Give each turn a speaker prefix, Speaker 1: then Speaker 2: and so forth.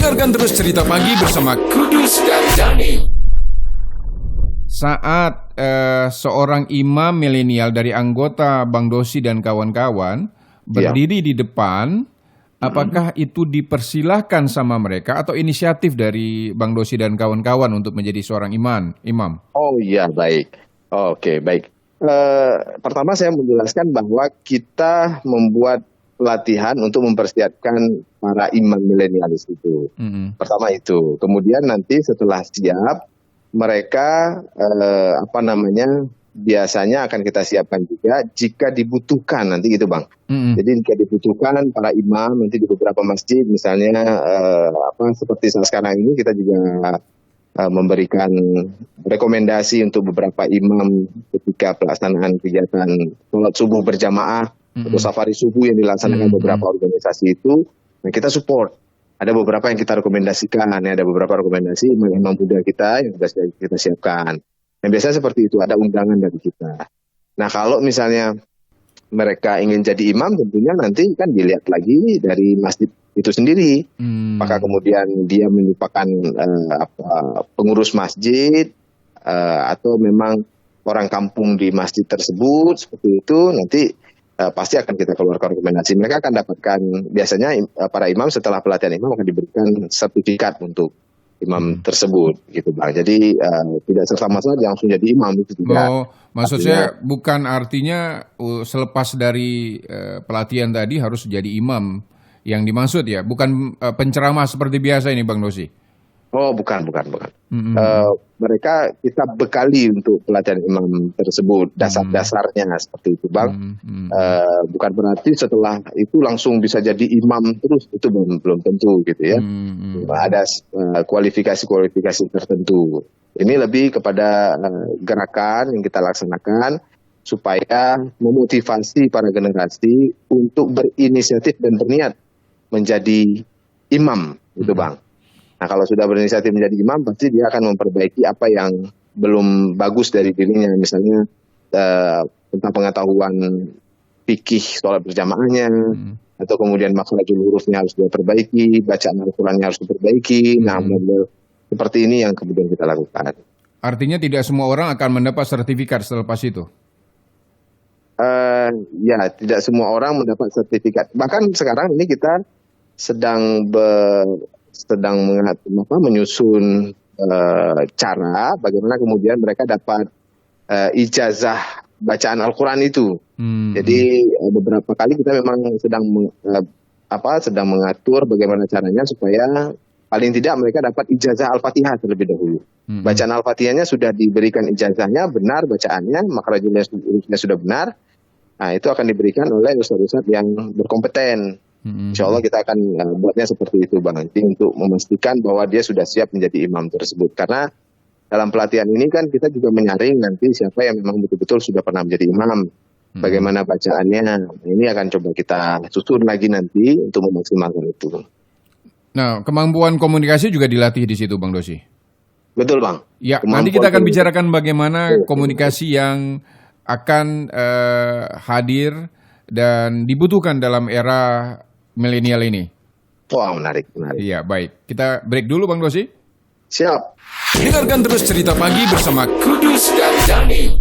Speaker 1: Dengarkan terus Cerita Pagi bersama Kudus dan Dani. Saat seorang imam milenial dari anggota Bang Dosi dan kawan-kawan berdiri di depan, apakah itu dipersilahkan sama mereka atau inisiatif dari Bang Dosi dan kawan-kawan untuk menjadi seorang imam?
Speaker 2: Oh iya, baik. Oke, baik. Pertama saya menjelaskan bahwa kita membuat pelatihan untuk mempersiapkan para imam milenialis itu. Pertama itu. Kemudian nanti setelah siap, mereka biasanya akan kita siapkan juga jika dibutuhkan nanti gitu, Bang. Jadi jika dibutuhkan para imam nanti di beberapa masjid misalnya seperti saat sekarang ini kita juga memberikan rekomendasi untuk beberapa imam ketika pelaksanaan kegiatan sholat subuh berjamaah atau safari subuh yang dilaksanakan beberapa organisasi itu. Nah, kita support. Ada beberapa yang kita rekomendasikan, ada beberapa rekomendasi imam muda kita yang sudah kita siapkan. Yang biasanya seperti itu, ada undangan dari kita. Nah, kalau misalnya mereka ingin jadi imam, tentunya nanti kan dilihat lagi dari masjid itu sendiri. Apakah kemudian dia merupakan pengurus masjid atau memang orang kampung di masjid tersebut, seperti itu, nanti pasti akan kita keluarkan rekomendasi. Mereka akan dapatkan, biasanya para imam setelah pelatihan imam akan diberikan sertifikat untuk imam tersebut, gitu Bang. Jadi tidak serta-merta langsung jadi imam itu juga.
Speaker 1: Oh, maksud saya bukan artinya selepas dari pelatihan tadi harus jadi imam yang dimaksud ya, bukan penceramah seperti biasa ini Bang Dosi.
Speaker 2: Oh, bukan. Mereka kita bekali untuk pelatihan imam tersebut, dasar-dasarnya seperti itu, Bang. Bukan berarti setelah itu langsung bisa jadi imam terus, itu belum tentu gitu ya. Ada kualifikasi tertentu. Ini lebih kepada gerakan yang kita laksanakan supaya memotivasi para generasi untuk berinisiatif dan berniat menjadi imam, gitu Bang. Nah, kalau sudah berinisiatif menjadi imam, pasti dia akan memperbaiki apa yang belum bagus dari dirinya. Misalnya tentang pengetahuan fikih sholat berjamaahnya, atau kemudian makhrajul hurufnya harus diperbaiki, bacaan Al-Qurannya harus diperbaiki. Nah, seperti ini yang kemudian kita lakukan.
Speaker 1: Artinya tidak semua orang akan mendapat sertifikat selepas itu?
Speaker 2: Ya, tidak semua orang mendapat sertifikat. Bahkan sekarang ini kita sedang menyusun cara bagaimana kemudian mereka dapat ijazah bacaan Al-Quran itu. Jadi beberapa kali kita memang sedang mengatur bagaimana caranya supaya paling tidak mereka dapat ijazah Al-Fatihah terlebih dahulu. Bacaan Al-Fatihahnya sudah diberikan ijazahnya benar, bacaannya, makhrajulnya sudah benar. Nah, itu akan diberikan oleh ustadz-ustadz yang berkompeten. Insya Allah kita akan buatnya seperti itu Bang, nanti untuk memastikan bahwa dia sudah siap menjadi imam tersebut. Karena dalam pelatihan ini kan kita juga menyaring nanti siapa yang memang betul-betul sudah pernah menjadi imam, bagaimana bacaannya. Ini akan coba kita susun lagi nanti untuk memaksimalkan itu.
Speaker 1: Nah, kemampuan komunikasi juga dilatih di situ Bang Dosi?
Speaker 2: Betul Bang.
Speaker 1: Ya, nanti kita akan bicarakan bagaimana komunikasi yang akan hadir dan dibutuhkan dalam era milenial ini.
Speaker 2: Wah, menarik.
Speaker 1: Iya, baik. Kita break dulu Bang Dosi.
Speaker 2: Siap.
Speaker 1: Dengarkan terus Cerita Pagi bersama Kudus dan Dani.